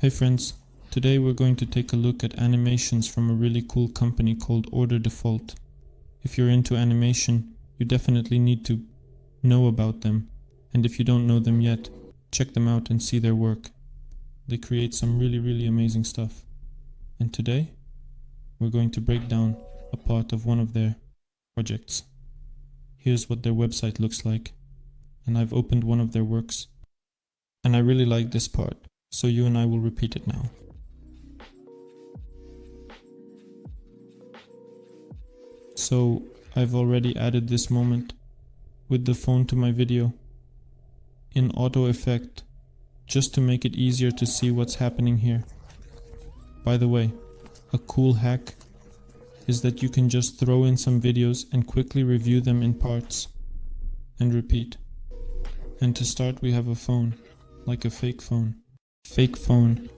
Hey friends, today we're going to take a look at animations from a really cool company called Order Default. If you're into animation, you definitely need to know about them, and if you don't know them yet, check them out and see their work. They create some really amazing stuff. And today, we're going to break down a part of one of their projects. Here's what their website looks like, and I've opened one of their works, and I really like this part. So you and I will repeat it now. So I've already added this moment with the phone to my video in auto effect, just to make it easier to see what's happening here. By the way, a cool hack is that you can just throw in some videos and quickly review them in parts and repeat. And to start, we have a phone, like a fake phone. Fake phone.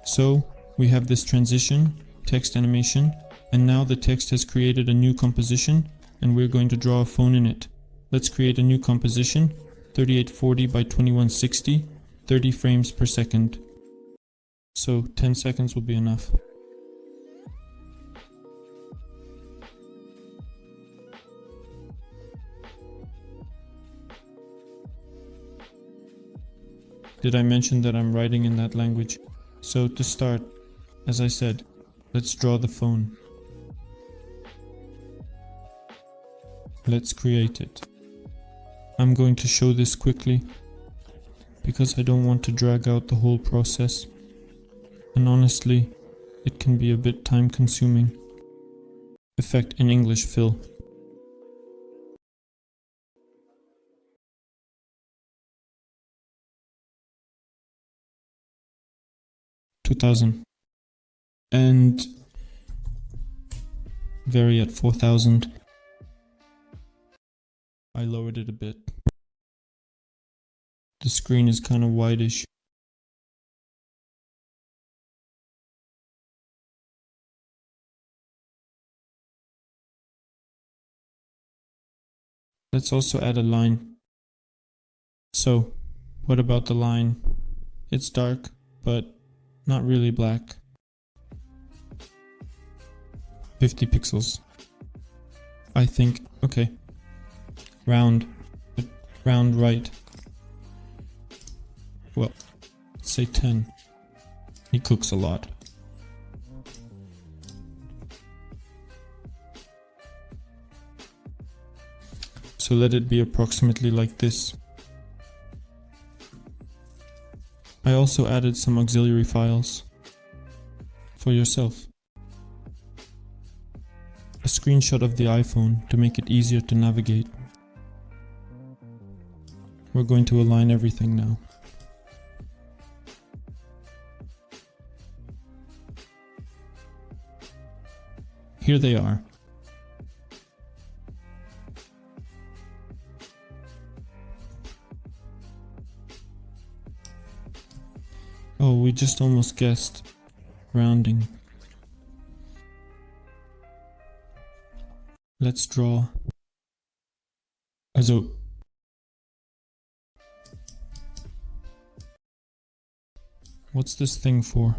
So we have this transition, text animation, and now the text has created a new composition and we're going to draw a phone in it. Let's create a new composition, 3840 by 2160, 30 frames per second. So 10 seconds will be enough. Did I mention that I'm writing in that language? So to start, as I said, let's draw the phone. Let's create it. I'm going to show this quickly because I don't want to drag out the whole process. And honestly, it can be a bit time consuming. Effect in English, fill. $2,000 and vary at 4,000. I lowered it a bit. The screen is kind of whitish. Let's also add a line. So, what about the line? It's dark, but not really black. 50 pixels. I think, okay. Round right. Well, let's say 10. He cooks a lot. So let it be approximately like this. I also added some auxiliary files for yourself. A screenshot of the iPhone to make it easier to navigate. We're going to align everything now. Here they are. Oh, we just almost guessed. Rounding. Let's draw. Also, what's this thing for?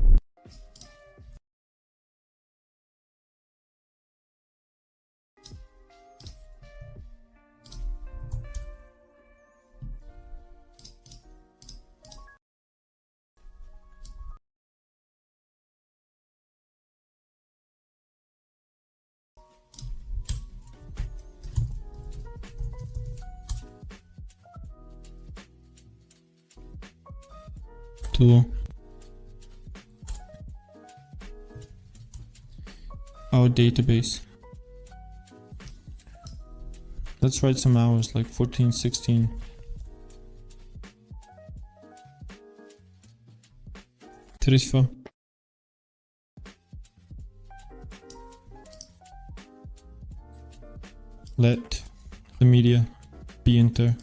To our database. Let's write some hours like 14, 16. Tarifa. Let the media be enter.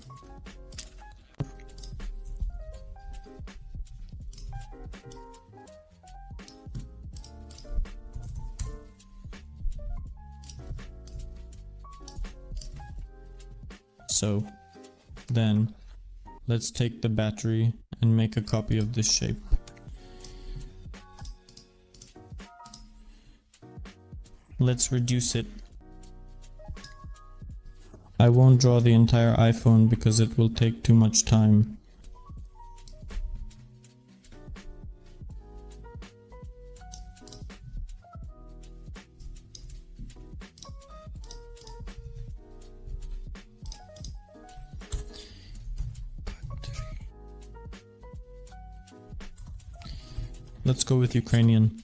So then Let's take the battery and make a copy of this shape. Let's reduce it. I won't draw the entire iPhone because it will take too much time. Let's go with Ukrainian.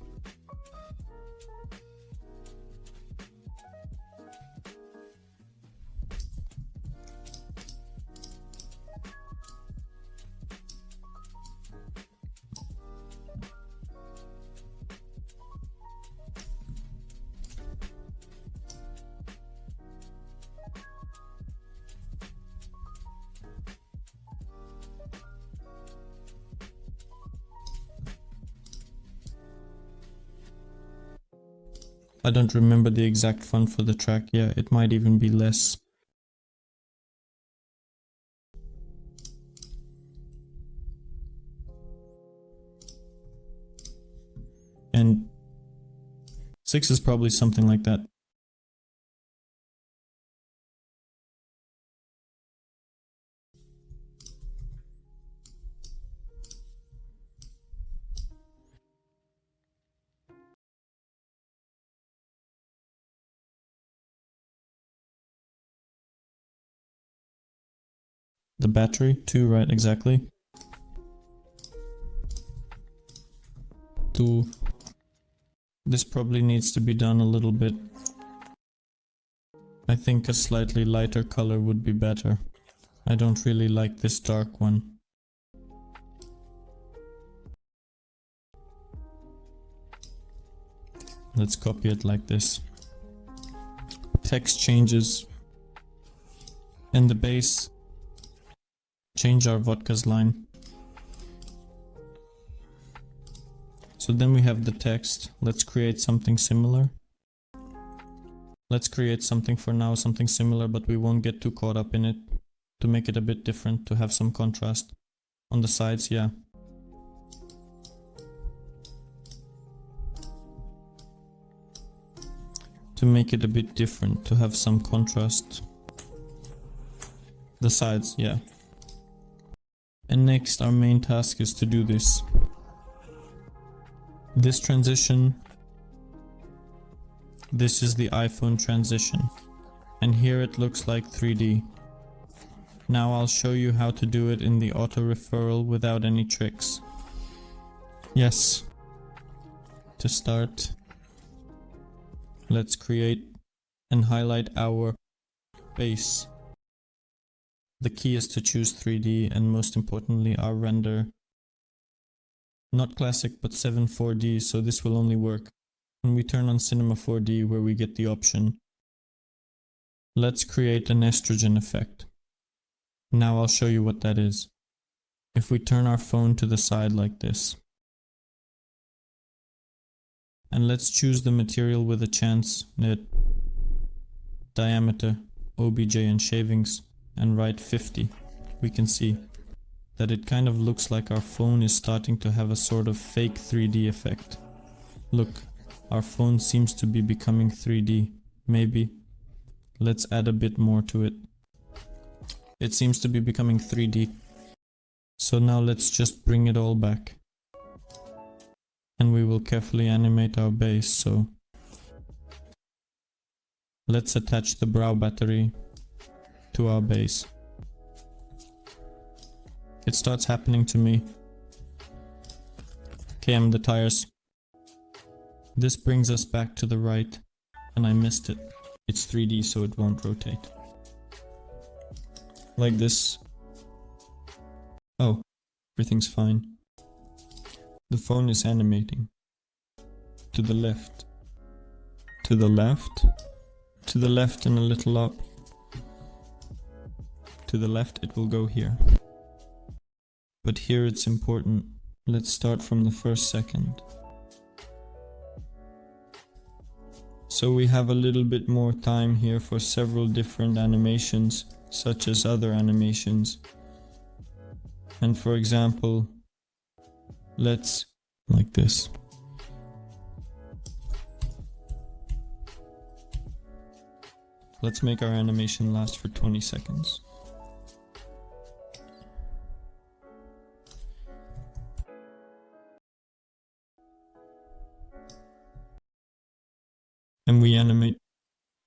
I don't remember the exact font for the track. Yeah, it might even be less. And 6 is probably something like that. The battery, 2, right, exactly. 2. This probably needs to be done a little bit. I think a slightly lighter color would be better. I don't really like this dark one. Let's copy it like this. Text changes. And the base. Change our vodkas line. So then we have the text. Let's create something similar. Let's create something for now, something similar, but we won't get too caught up in it. To make it a bit different, to have some contrast. On the sides, yeah. To make it a bit different, to have some contrast. The sides, yeah. And next, our main task is to do this. This transition. This is the iPhone transition. And here it looks like 3D. Now I'll show you how to do it in the auto referral without any tricks. Yes. To start, let's create and highlight our base. The key is to choose 3D and most importantly our render. Not classic but 7/4D, so this will only work when we turn on Cinema 4D where we get the option. Let's create an estrogen effect. Now I'll show you what that is. If we turn our phone to the side like this. And let's choose the material with a chance net, diameter, OBJ and shavings, and write 50. We can see that it kind of looks like our phone is starting to have a sort of fake 3D effect. Look, our phone seems to be becoming 3D. Maybe. Let's add a bit more to it. It seems to be becoming 3D. So now let's just bring it all back. And we will carefully animate our base, so let's attach the brow battery to our base. It starts happening to me. KM the tires. This brings us back to the right, and I missed it. It's 3D, so it won't rotate. Like this. Oh, everything's fine. The phone is animating. To the left. To the left. To the left and a little up. To the left it will go here. But here it's important. Let's start from the first second. So we have a little bit more time here for several different animations, such as other animations. And for example, let's like this. Let's make our animation last for 20 seconds. And we animate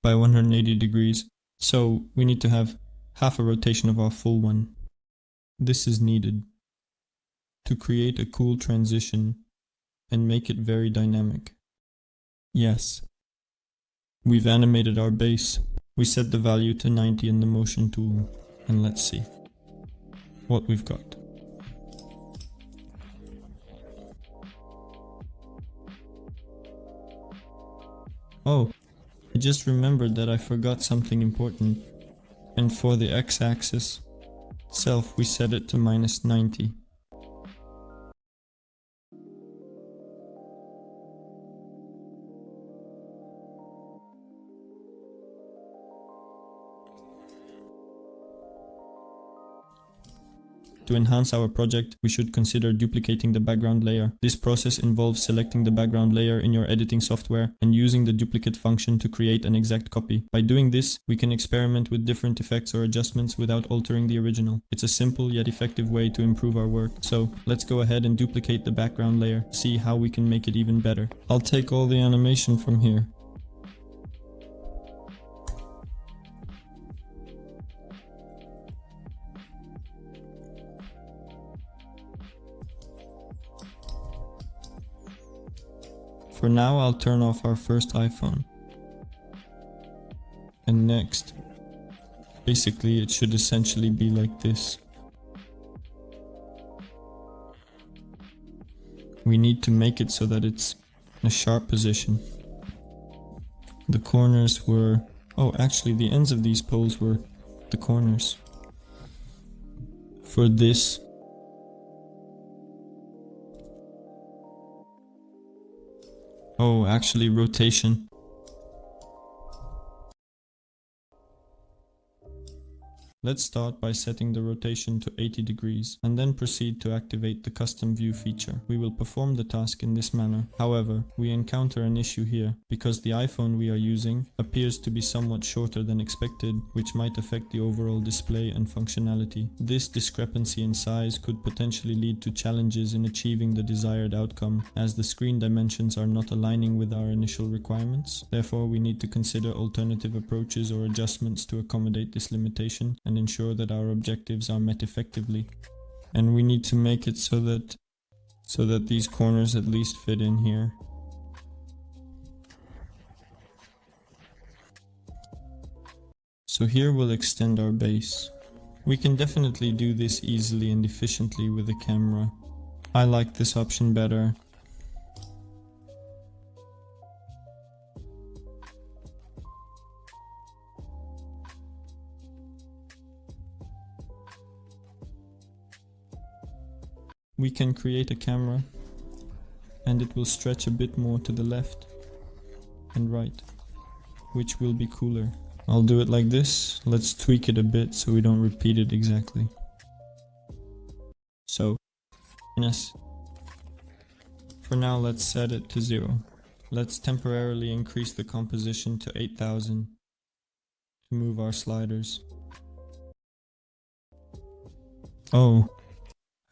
by 180 degrees. So we need to have half a rotation of our full one. This is needed to create a cool transition and make it very dynamic. Yes, we've animated our base. We set the value to 90 in the motion tool, and let's see what we've got. Oh, I just remembered that I forgot something important. And for the x-axis itself, we set it to -90. To enhance our project, we should consider duplicating the background layer. This process involves selecting the background layer in your editing software and using the duplicate function to create an exact copy. By doing this, we can experiment with different effects or adjustments without altering the original. It's a simple yet effective way to improve our work. So let's go ahead and duplicate the background layer, see how we can make it even better. I'll take all the animation from here. For now, I'll turn off our first iPhone. And next, basically it should essentially be like this. We need to make it so that it's in a sharp position. The corners were... oh, actually the ends of these poles were the corners. For this, oh, actually rotation. Let's start by setting the rotation to 80 degrees and then proceed to activate the custom view feature. We will perform the task in this manner. However, we encounter an issue here because the iPhone we are using appears to be somewhat shorter than expected, which might affect the overall display and functionality. This discrepancy in size could potentially lead to challenges in achieving the desired outcome, as the screen dimensions are not aligning with our initial requirements. Therefore, we need to consider alternative approaches or adjustments to accommodate this limitation and ensure that our objectives are met effectively. And we need to make it so that these corners at least fit in here. So here we'll extend our base. We can definitely do this easily and efficiently with a camera. I like this option better. We can create a camera and it will stretch a bit more to the left and right, which will be cooler. I'll do it like this. Let's tweak it a bit so we don't repeat it exactly. So, yes. For now, let's set it to 0. Let's temporarily increase the composition to 8000 to move our sliders. Oh,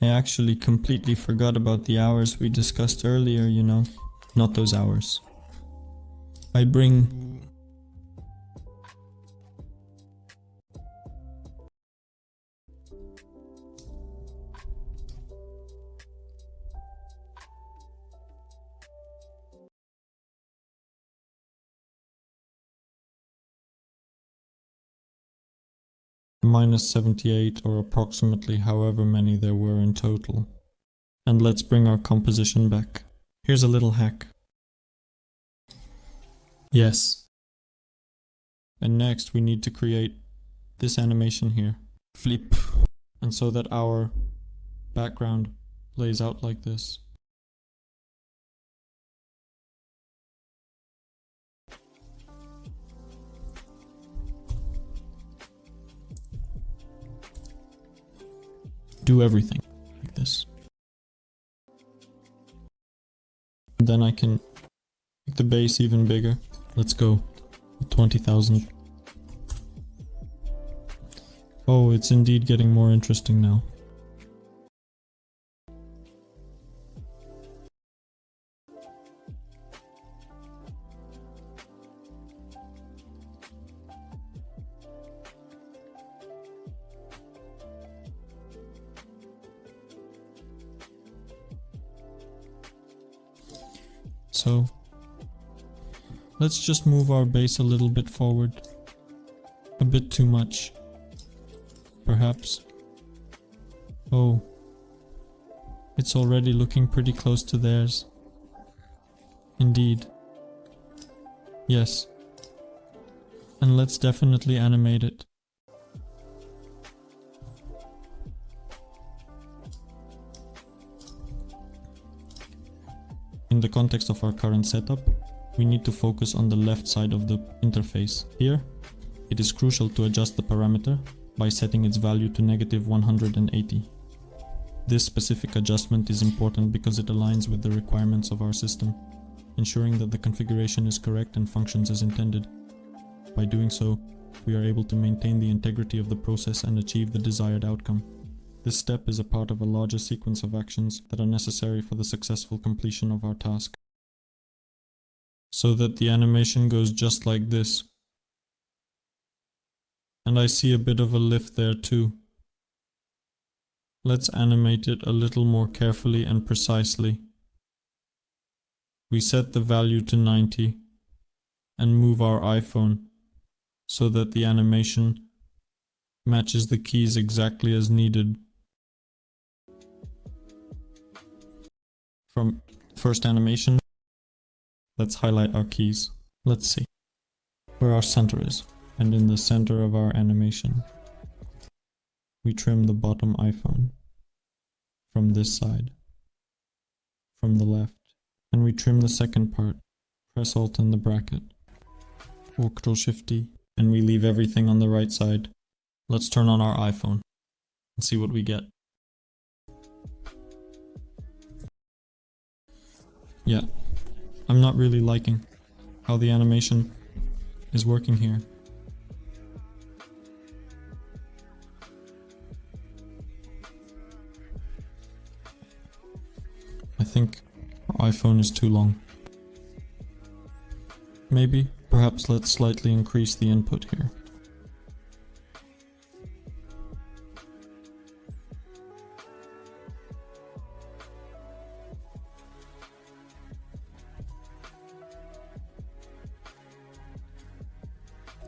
I actually completely forgot about the hours we discussed earlier, you know. Not those hours. I bring... -78 or approximately however many there were in total. And let's bring our composition back. Here's a little hack. Yes. And next we need to create this animation here. Flip. And so that our background lays out like this. Do everything. like this. And then I can make the base even bigger. Let's go with 20,000. Oh, it's indeed getting more interesting now. So, let's just move our base a little bit forward. A bit too much. Perhaps. Oh. It's already looking pretty close to theirs. Indeed. Yes. And let's definitely animate it. In the context of our current setup, we need to focus on the left side of the interface. Here, it is crucial to adjust the parameter by setting its value to -180. This specific adjustment is important because it aligns with the requirements of our system, ensuring that the configuration is correct and functions as intended. By doing so, we are able to maintain the integrity of the process and achieve the desired outcome. This step is a part of a larger sequence of actions that are necessary for the successful completion of our task. So that the animation goes just like this. And I see a bit of a lift there too. Let's animate it a little more carefully and precisely. We set the value to 90 and move our iPhone so that the animation matches the keys exactly as needed. From first animation, let's highlight our keys. Let's see where our center is. And in the center of our animation, we trim the bottom iPhone from this side, from the left, and we trim the second part. Press Alt in the bracket, or Ctrl-Shift-D, and we leave everything on the right side. Let's turn on our iPhone and see what we get. Yeah, I'm not really liking how the animation is working here. I think our iPhone is too long. Maybe, perhaps let's slightly increase the input here.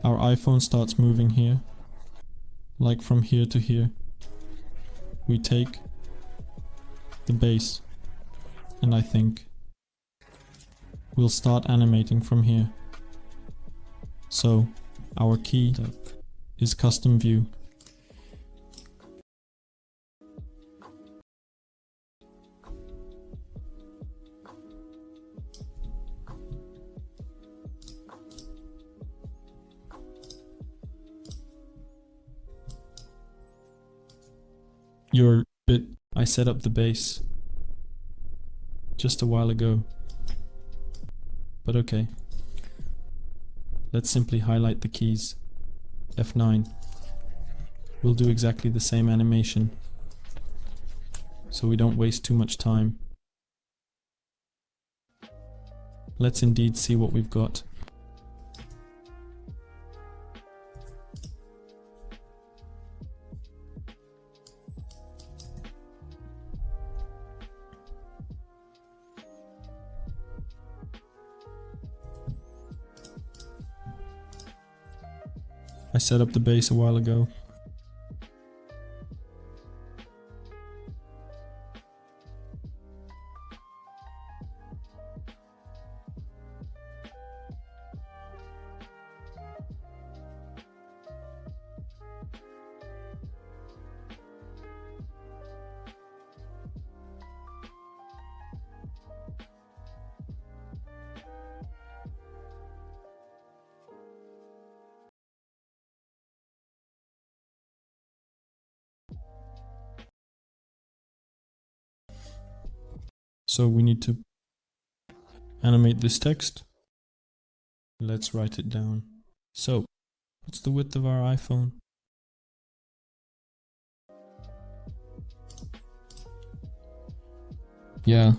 Our iPhone starts moving here, like from here to here. We take the base, and I think we'll start animating from here. So, our key is custom view. Your bit, I set up the base just a while ago, but okay. Let's simply highlight the keys. F9. We'll do exactly the same animation, so we don't waste too much time. Let's indeed see what we've got. I set up the base a while ago. So we need to animate this text. Let's write it down. So, what's the width of our iPhone? Yeah.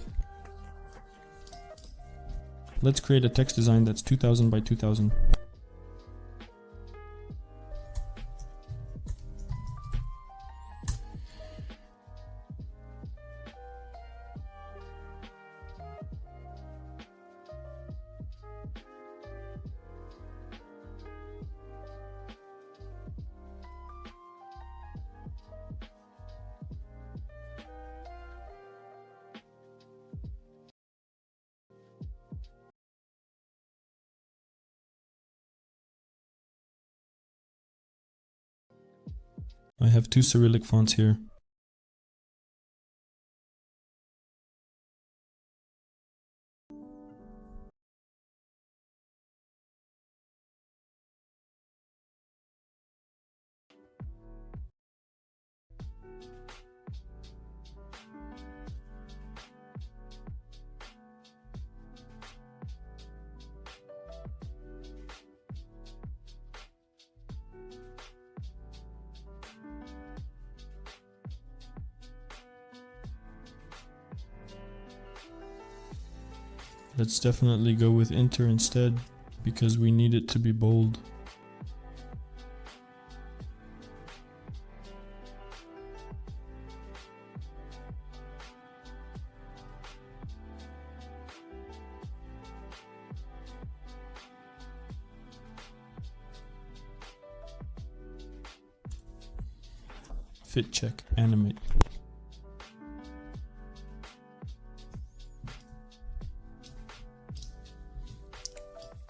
Let's create a text design that's 2000 by 2000. I have two Cyrillic fonts here. Let's definitely go with Inter instead, because we need it to be bold. Fit check, animate.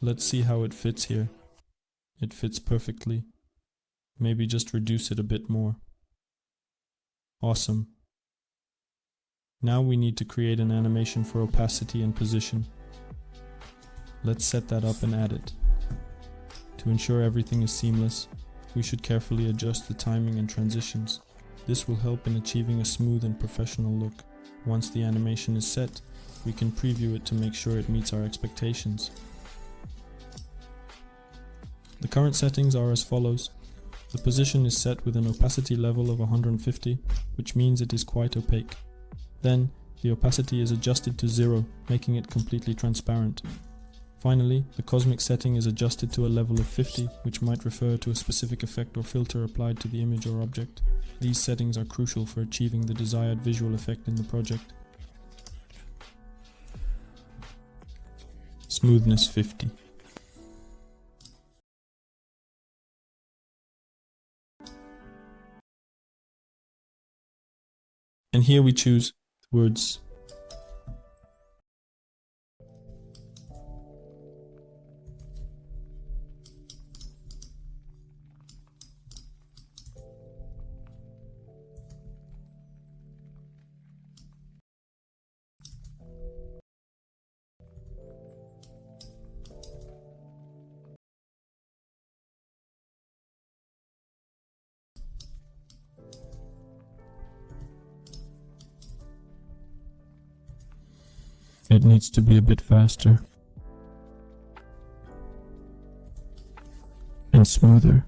Let's see how it fits here. It fits perfectly. Maybe just reduce it a bit more. Awesome. Now we need to create an animation for opacity and position. Let's set that up and add it. To ensure everything is seamless, we should carefully adjust the timing and transitions. This will help in achieving a smooth and professional look. Once the animation is set, we can preview it to make sure it meets our expectations. The current settings are as follows. The position is set with an opacity level of 150, which means it is quite opaque. Then, the opacity is adjusted to 0, making it completely transparent. Finally, the cosmic setting is adjusted to a level of 50, which might refer to a specific effect or filter applied to the image or object. These settings are crucial for achieving the desired visual effect in the project. Smoothness 50. And here we choose words. It needs to be a bit faster and smoother.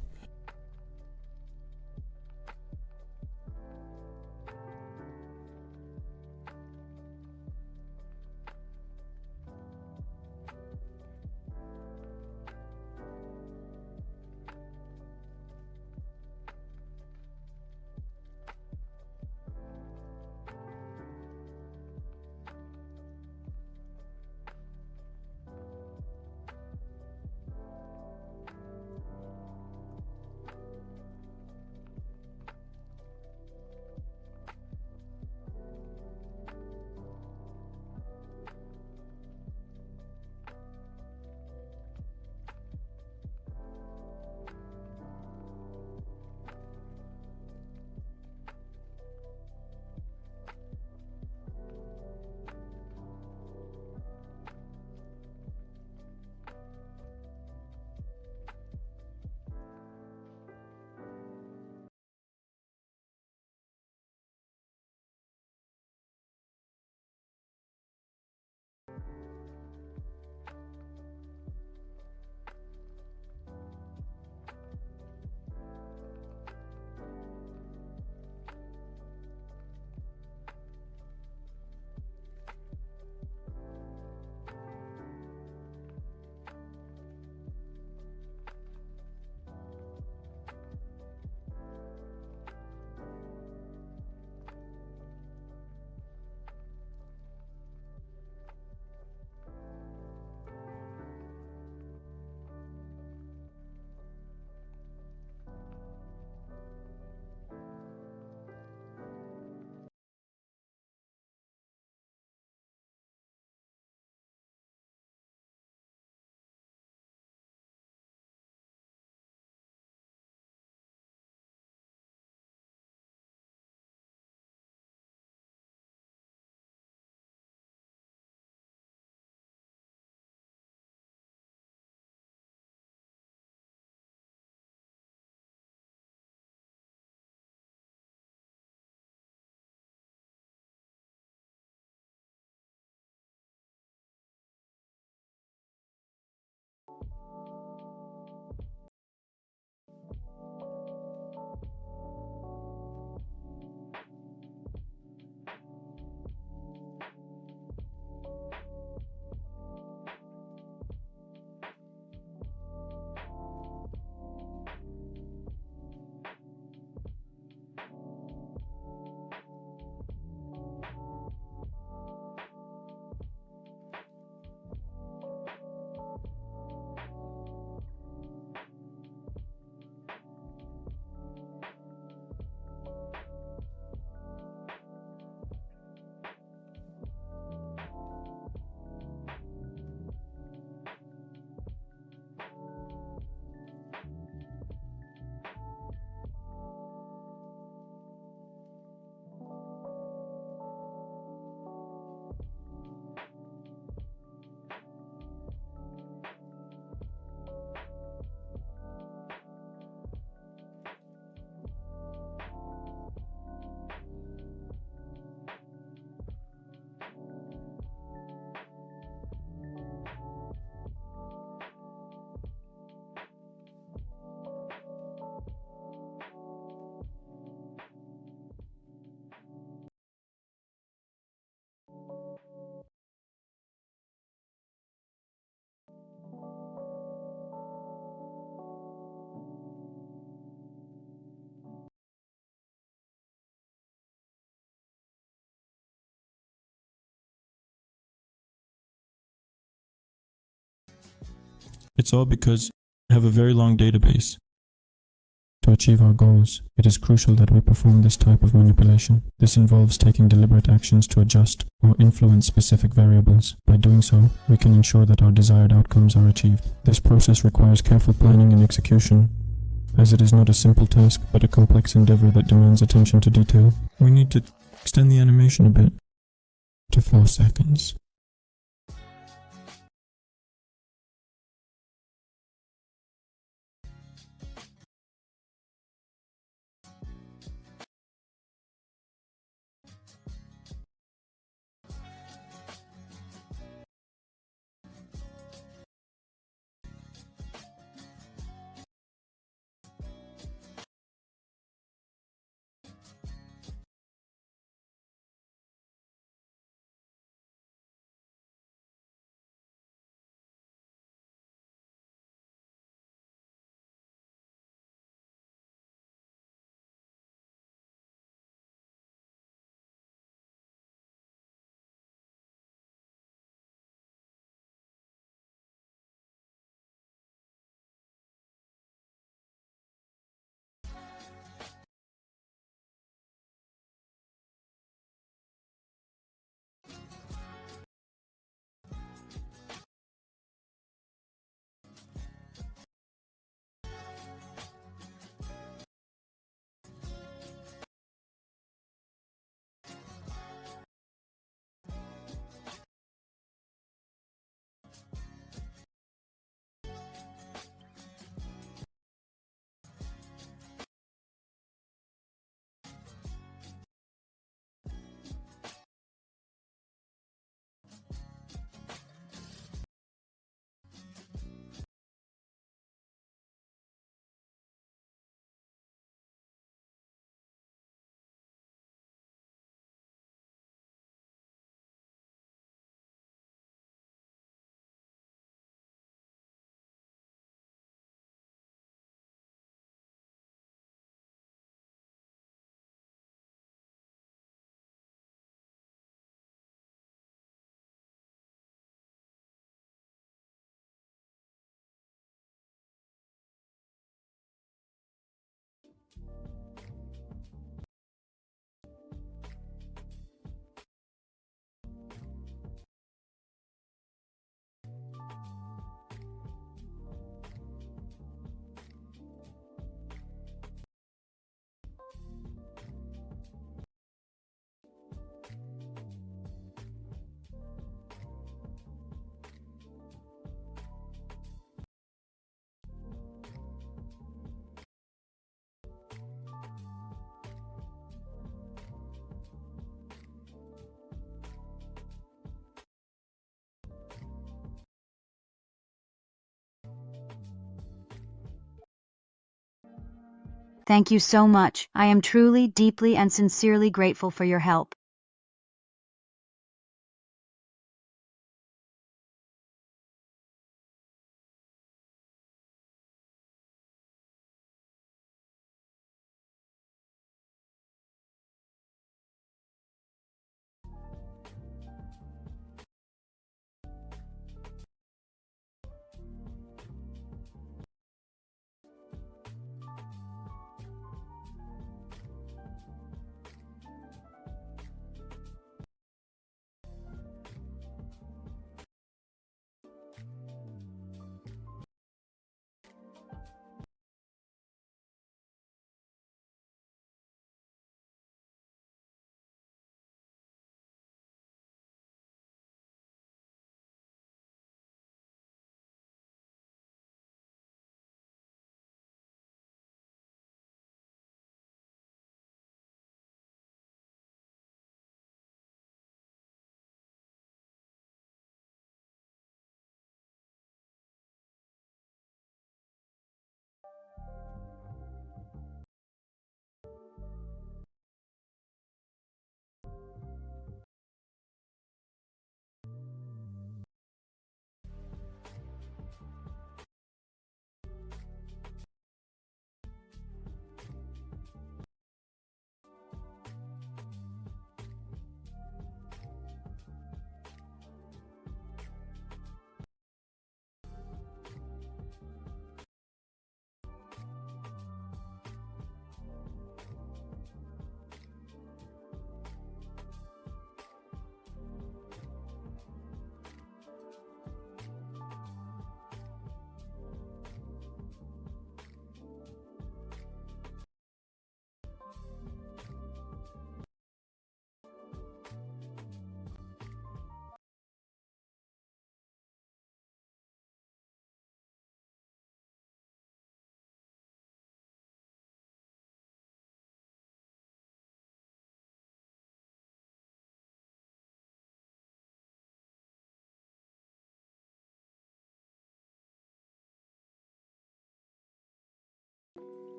It's all because we have a very long database. To achieve our goals, it is crucial that we perform this type of manipulation. This involves taking deliberate actions to adjust or influence specific variables. By doing so, we can ensure that our desired outcomes are achieved. This process requires careful planning and execution, as it is not a simple task, but a complex endeavor that demands attention to detail. We need to extend the animation a bit to 4 seconds. Thank you so much. I am truly, deeply, and sincerely grateful for your help.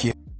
Thank you.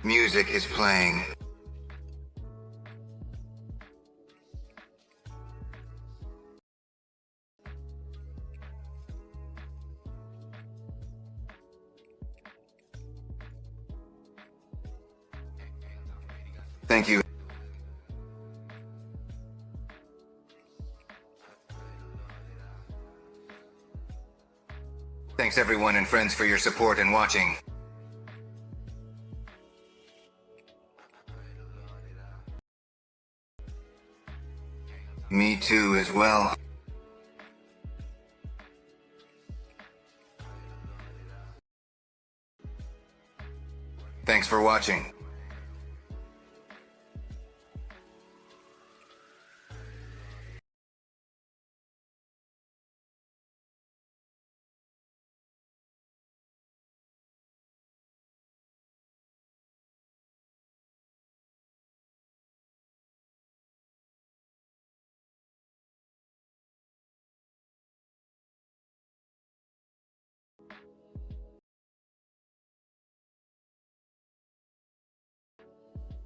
Music is playing. Thank you. Thanks everyone and friends for your support and watching. Me too as well. Thanks for watching.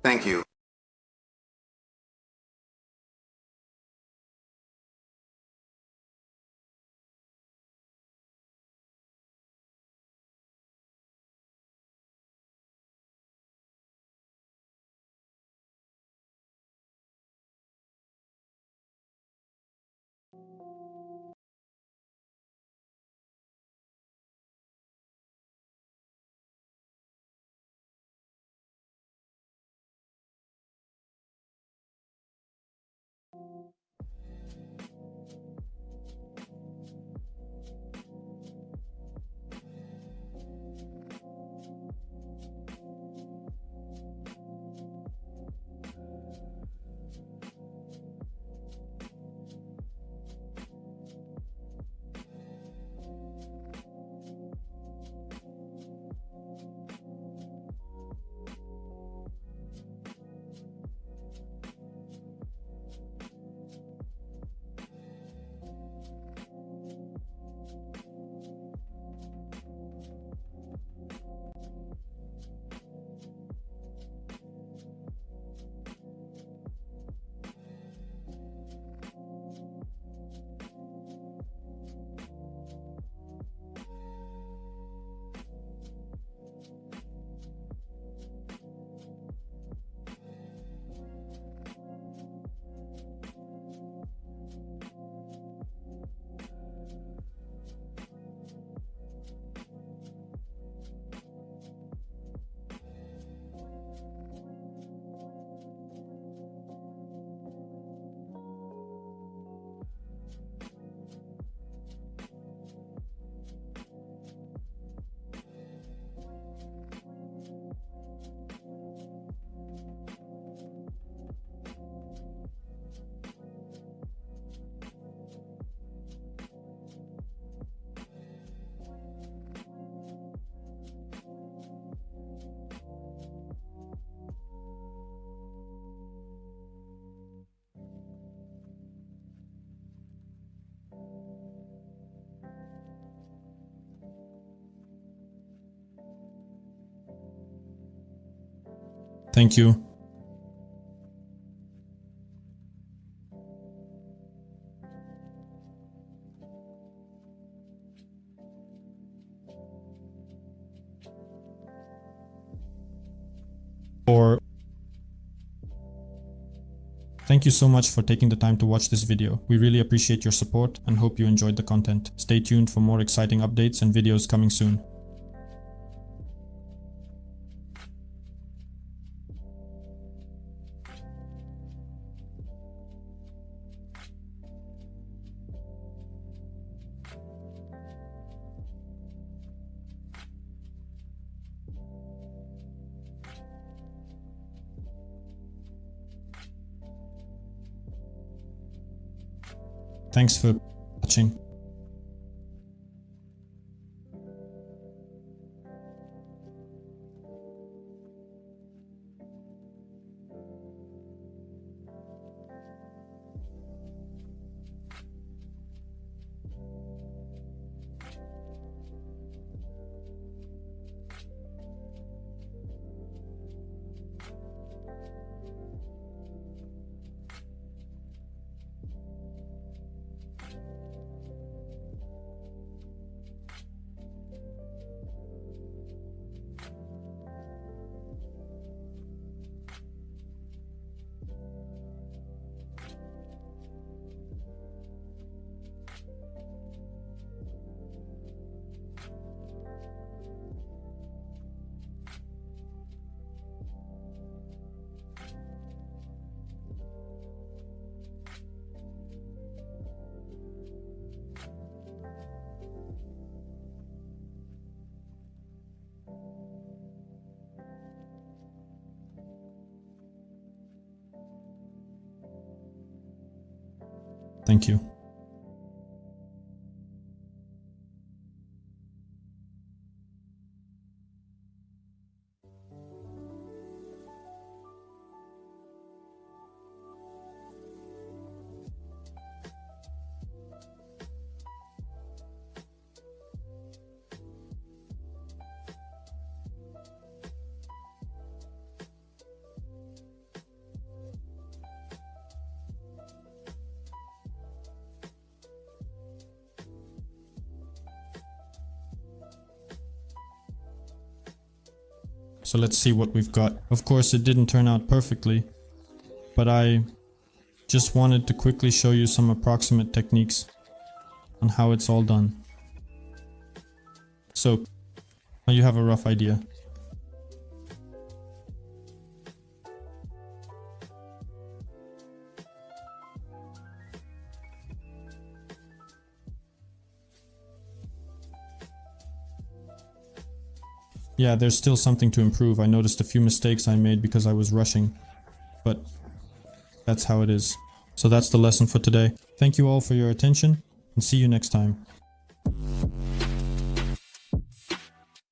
Thank you. Thank you. Thank you so much for taking the time to watch this video. We really appreciate your support and hope you enjoyed the content. Stay tuned for more exciting updates and videos coming soon. Thanks for watching. Thank you. So let's see what we've got. Of course, it didn't turn out perfectly, but I just wanted to quickly show you some approximate techniques on how it's all done. So now you have a rough idea. Yeah, there's still something to improve. I noticed a few mistakes I made because I was rushing, but that's how it is. So that's the lesson for today. Thank you all for your attention, and see you next time.